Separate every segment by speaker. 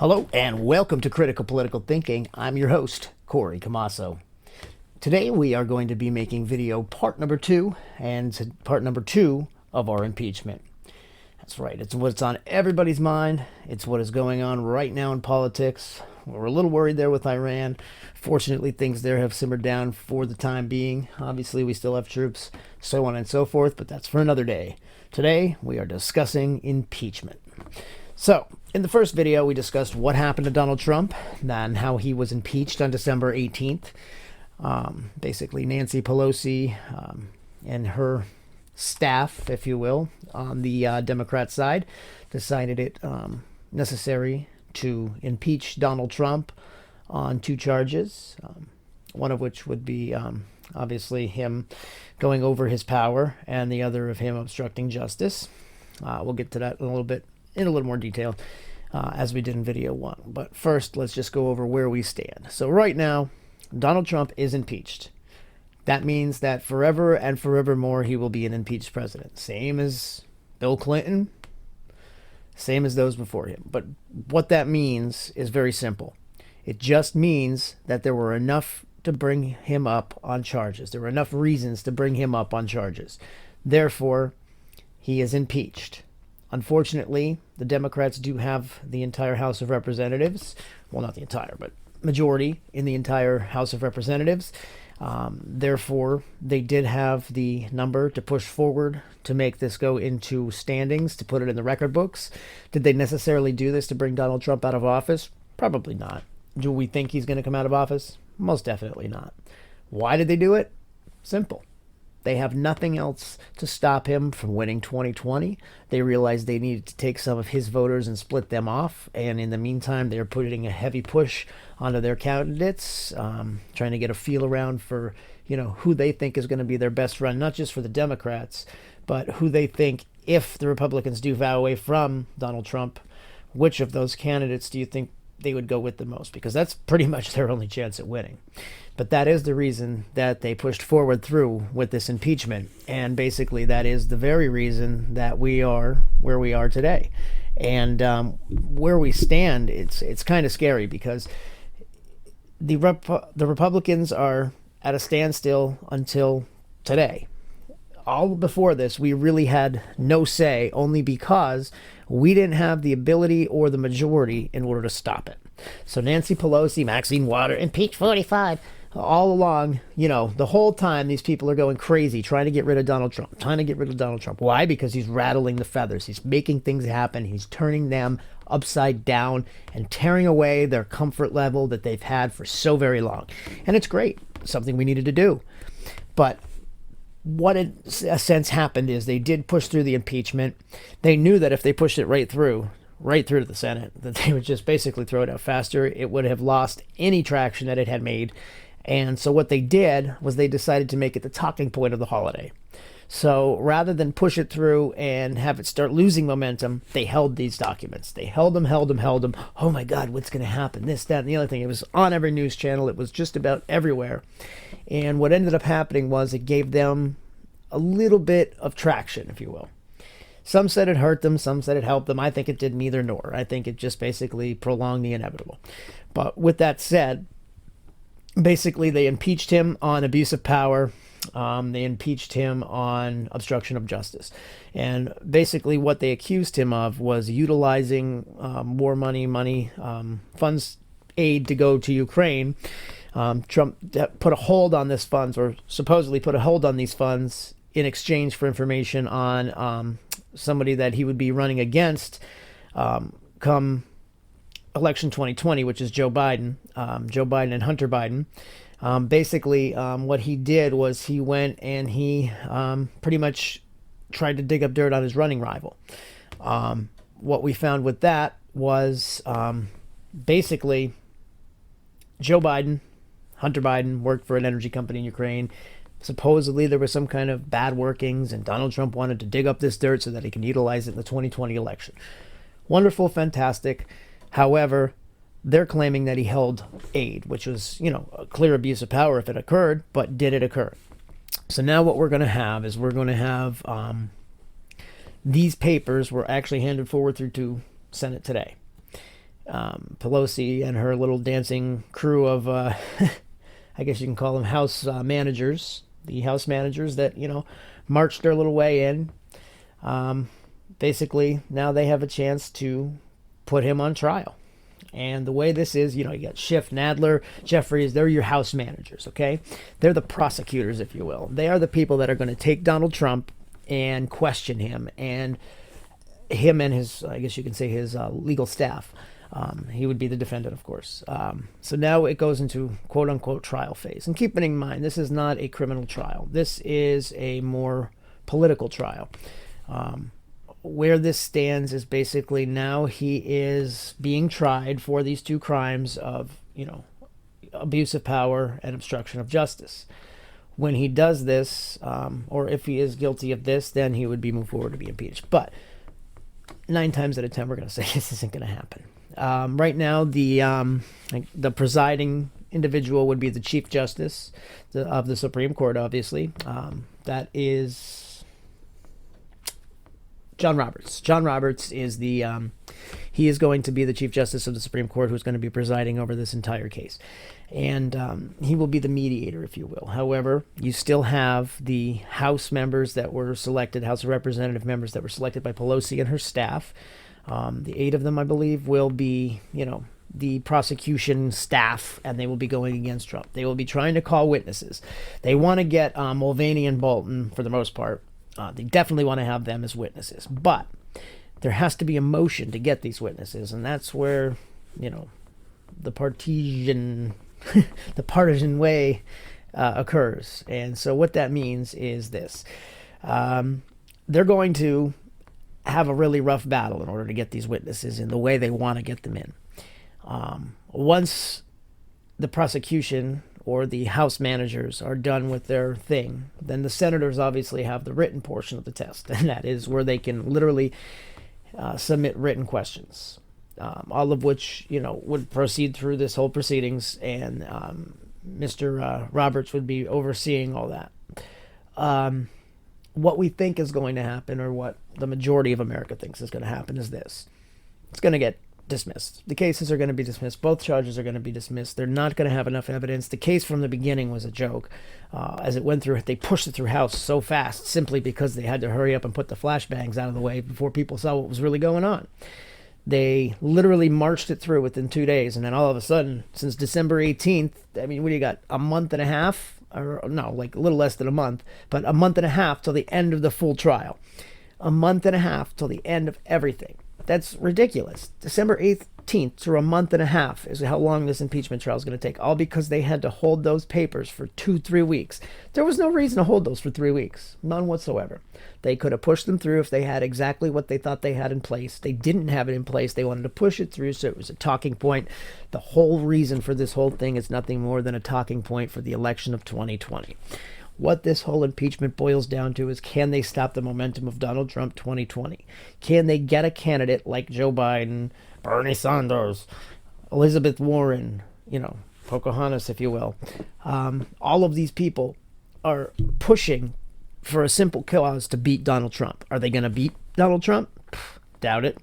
Speaker 1: Hello and welcome to Critical Political Thinking. I'm your host, Corey Camasso. Today we are going to be making video part number 2 and part number 2 of our impeachment. That's right, it's what's on everybody's mind. It's what is going on right now in politics. We're a little worried there with Iran. Fortunately, things there have simmered down for the time being. Obviously, we still have troops, so on and so forth, but that's for another day. Today, we are discussing impeachment. So, in the first video, we discussed what happened to Donald Trump and how he was impeached on December 18th. Basically, Nancy Pelosi and her staff, if you will, on the Democrat side, decided it necessary to impeach Donald Trump on 2 charges, one of which would be obviously him going over his power and the other of him obstructing justice. We'll get to that in a little more detail as we did in video 1. But first, let's just go over where we stand. So right now, Donald Trump is impeached. That means that forever and forevermore he will be an impeached president. Same as Bill Clinton, same as those before him. But what that means is very simple. It just means that there were enough to bring him up on charges. There were enough reasons to bring him up on charges. Therefore, he is impeached. Unfortunately, the Democrats do have the entire House of Representatives. Well, not the entire, but majority in the entire House of Representatives. Therefore, they did have the number to push forward to make this go into standings, to put it in the record books. Did they necessarily do this to bring Donald Trump out of office? Probably not. Do we think he's going to come out of office? Most definitely not. Why did they do it? Simple. They have nothing else to stop him from winning 2020. They realized they needed to take some of his voters and split them off. And in the meantime, they're putting a heavy push onto their candidates, trying to get a feel around for, who they think is going to be their best run, not just for the Democrats, but who they think, if the Republicans do vow away from Donald Trump, which of those candidates do you think they would go with the most? Because that's pretty much their only chance at winning. But that is the reason that they pushed forward through with this impeachment. And basically that is the very reason that we are where we are today. And where we stand, it's kind of scary because the Republicans are at a standstill until today. All before this, we really had no say, only because we didn't have the ability or the majority in order to stop it. So Nancy Pelosi, Maxine Waters, impeach 45. All along, the whole time these people are going crazy trying to get rid of Donald Trump. Why? Because he's rattling the feathers. He's making things happen. He's turning them upside down and tearing away their comfort level that they've had for so very long. And it's great. Something we needed to do. But what in a sense happened is they did push through the impeachment. They knew that if they pushed it right through to the Senate, that they would just basically throw it out faster. It would have lost any traction that it had made. And so what they did was they decided to make it the talking point of the holiday. So rather than push it through and have it start losing momentum, they held these documents. They held them. Oh my God, what's going to happen? This, that, and the other thing. It was on every news channel. It was just about everywhere. And what ended up happening was it gave them a little bit of traction, if you will. Some said it hurt them. Some said it helped them. I think it did neither nor. I think it just basically prolonged the inevitable. But with that said, basically, they impeached him on abuse of power. They impeached him on obstruction of justice. And basically what they accused him of was utilizing war money, funds, aid to go to Ukraine. Trump put a hold on this funds, or supposedly put a hold on these funds in exchange for information on somebody that he would be running against come election 2020, which is Joe Biden and Hunter Biden. Basically, what he did was he went and he pretty much tried to dig up dirt on his running rival. What we found with that was basically Joe Biden, Hunter Biden, worked for an energy company in Ukraine. Supposedly there was some kind of bad workings, and Donald Trump wanted to dig up this dirt so that he can utilize it in the 2020 election. Wonderful, fantastic. However, they're claiming that he held aid, which was, a clear abuse of power if it occurred, but did it occur? So now what we're going to have is these papers were actually handed forward through to Senate today. Pelosi and her little dancing crew of, I guess you can call them House managers, the House managers that, marched their little way in. Basically, now they have a chance to put him on trial. And the way this is, you got Schiff, Nadler, Jeffries, they're your House managers, okay? They're the prosecutors, if you will. They are the people that are going to take Donald Trump and question him and his, I guess you can say, his legal staff. He would be the defendant, of course. So now it goes into quote-unquote trial phase. And keeping in mind, this is not a criminal trial. This is a more political trial. Where this stands is basically now he is being tried for these two crimes of, abuse of power and obstruction of justice. When he does this, or if he is guilty of this, then he would be moved forward to be impeached. But 9 times out of 10, we're going to say this isn't going to happen. Right now, the presiding individual would be the Chief Justice of the Supreme Court, obviously. That is John Roberts. John Roberts is he is going to be the Chief Justice of the Supreme Court, who's going to be presiding over this entire case. And he will be the mediator, if you will. However, you still have the House members that were selected, House of Representative members that were selected by Pelosi and her staff. The 8 of them, I believe, will be, the prosecution staff, and they will be going against Trump. They will be trying to call witnesses. They want to get Mulvaney and Bolton, for the most part. They definitely want to have them as witnesses. But there has to be a motion to get these witnesses, and that's where, the partisan way occurs. And so what that means is this. They're going to have a really rough battle in order to get these witnesses in the way they want to get them in. Once the prosecution or the House managers are done with their thing, then the senators obviously have the written portion of the test, and that is where they can literally submit written questions, all of which, would proceed through this whole proceedings, and Mr. Roberts would be overseeing all that. What we think is going to happen, or what the majority of America thinks is going to happen, is this. It's going to get dismissed. The cases are going to be dismissed. Both charges are going to be dismissed. They're not going to have enough evidence. The case from the beginning was a joke. As it went through, they pushed it through House so fast simply because they had to hurry up and put the flashbangs out of the way before people saw what was really going on. They literally marched it through within 2 days, and then all of a sudden, since December 18th, I mean, what do you got, a month and a half? Or no, like a little less than a month, but a month and a half till the end of the full trial. A month and a half till the end of everything. That's ridiculous. December 18th through a month and a half is how long this impeachment trial is going to take, all because they had to hold those papers for 2-3 weeks. There was no reason to hold those for 3 weeks. None whatsoever. They could have pushed them through if they had exactly what they thought they had in place. They didn't have it in place. They wanted to push it through, so it was a talking point. The whole reason for this whole thing is nothing more than a talking point for the election of 2020. What this whole impeachment boils down to is, can they stop the momentum of Donald Trump 2020? Can they get a candidate like Joe Biden, Bernie Sanders, Elizabeth Warren, Pocahontas, if you will? All of these people are pushing for a simple cause to beat Donald Trump. Are they going to beat Donald Trump? Doubt it.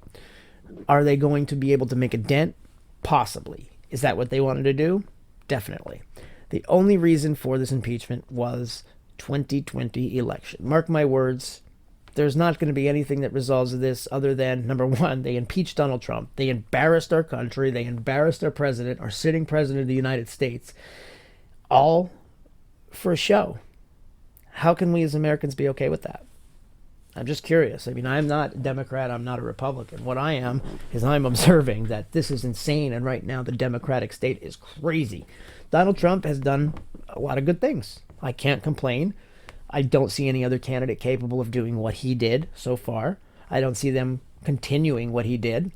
Speaker 1: Are they going to be able to make a dent? Possibly. Is that what they wanted to do? Definitely. The only reason for this impeachment was 2020 election. Mark my words, there's not going to be anything that resolves this other than, number one, they impeached Donald Trump. They embarrassed our country. They embarrassed our president, our sitting president of the United States, all for a show. How can we as Americans be okay with that? I'm just curious. I mean, I'm not a Democrat. I'm not a Republican. What I am is I'm observing that this is insane, and right now the Democratic state is crazy. Donald Trump has done a lot of good things. I can't complain. I don't see any other candidate capable of doing what he did so far. I don't see them continuing what he did.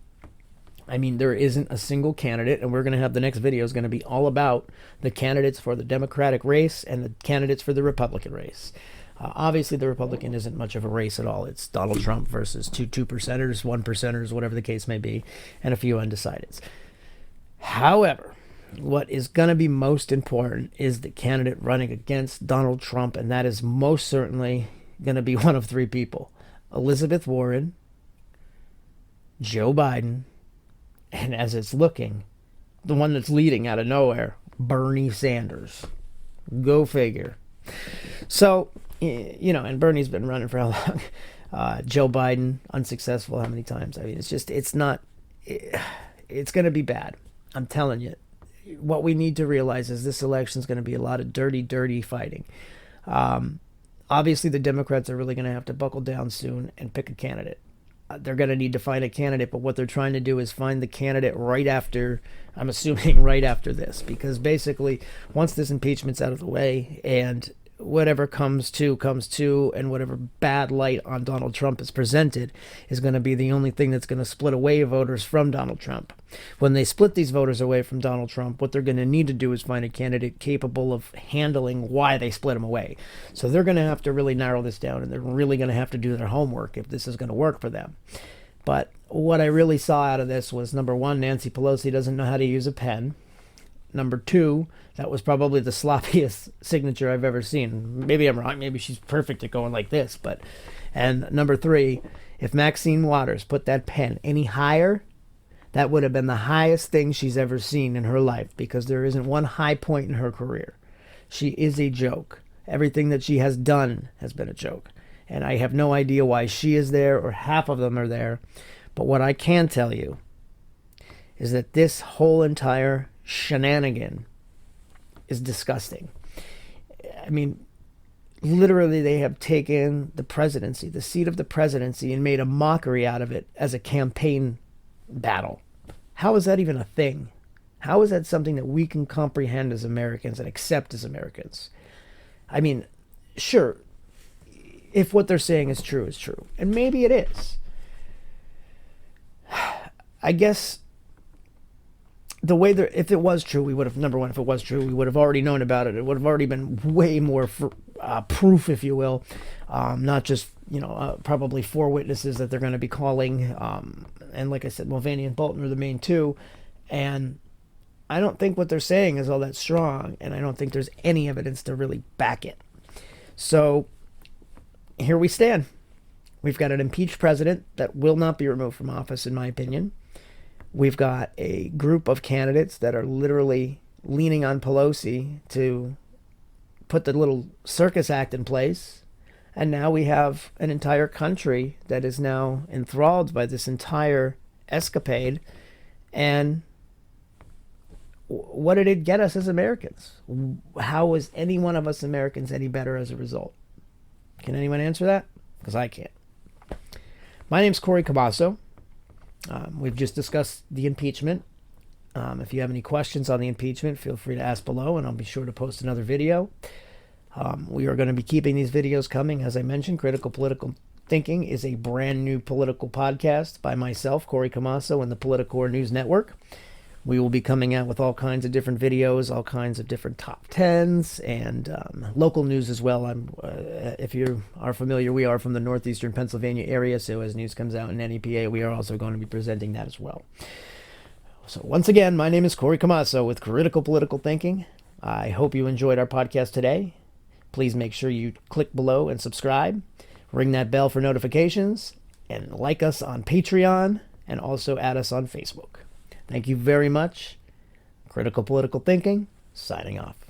Speaker 1: I mean, there isn't a single candidate, and we're going to have the next video is going to be all about the candidates for the Democratic race and the candidates for the Republican race. Obviously, the Republican isn't much of a race at all. It's Donald Trump versus two percenters, 1%ers, whatever the case may be, and a few undecideds. However, what is going to be most important is the candidate running against Donald Trump, and that is most certainly going to be one of 3 people: Elizabeth Warren, Joe Biden, And as it's looking, the one that's leading out of nowhere, Bernie Sanders. Go figure. So, and Bernie's been running for how long? Joe Biden, unsuccessful how many times? I mean, it's going to be bad. I'm telling you. What we need to realize is this election is going to be a lot of dirty, dirty fighting. Obviously, the Democrats are really going to have to buckle down soon and pick a candidate. They're going to need to find a candidate, but what they're trying to do is find the candidate right after, I'm assuming right after this, because basically once this impeachment's out of the way and whatever comes to, and whatever bad light on Donald Trump is presented is going to be the only thing that's going to split away voters from Donald Trump. When they split these voters away from Donald Trump, what they're going to need to do is find a candidate capable of handling why they split him away. So they're going to have to really narrow this down, and they're really going to have to do their homework if this is going to work for them. But what I really saw out of this was, number one, Nancy Pelosi doesn't know how to use a pen. Number two, that was probably the sloppiest signature I've ever seen. Maybe I'm wrong. Maybe she's perfect at going like this. And number three, if Maxine Waters put that pen any higher, that would have been the highest thing she's ever seen in her life, because there isn't one high point in her career. She is a joke. Everything that she has done has been a joke. And I have no idea why she is there or half of them are there. But what I can tell you is that this whole entire shenanigan is disgusting. I mean, literally they have taken the presidency, the seat of the presidency, and made a mockery out of it as a campaign battle. How is that even a thing? How is that something that we can comprehend as Americans and accept as Americans? I mean, sure, if what they're saying is true, it's true. And maybe it is. I guess the way that, if it was true, we would have, number one, if it was true, we would have already known about it. It would have already been way more proof, if you will, not just, probably 4 witnesses that they're going to be calling. And like I said, Mulvaney and Bolton are the main two. And I don't think what they're saying is all that strong. And I don't think there's any evidence to really back it. So here we stand. We've got an impeached president that will not be removed from office, in my opinion. We've got a group of candidates that are literally leaning on Pelosi to put the little circus act in place. And now we have an entire country that is now enthralled by this entire escapade. And what did it get us as Americans? How is any one of us Americans any better as a result? Can anyone answer that? Because I can't. My name's Corey Camasso. We've just discussed the impeachment. If you have any questions on the impeachment, feel free to ask below, and I'll be sure to post another video. We are going to be keeping these videos coming. As I mentioned, Critical Political Thinking is a brand new political podcast by myself, Corey Camasso, and the Politicore News Network. We will be coming out with all kinds of different videos, all kinds of different top 10s, and local news as well. If you are familiar, we are from the northeastern Pennsylvania area, so as news comes out in NEPA, we are also going to be presenting that as well. So once again, my name is Corey Camasso with Critical Political Thinking. I hope you enjoyed our podcast today. Please make sure you click below and subscribe. Ring that bell for notifications, and like us on Patreon, and also add us on Facebook. Thank you very much. Critical Political Thinking, signing off.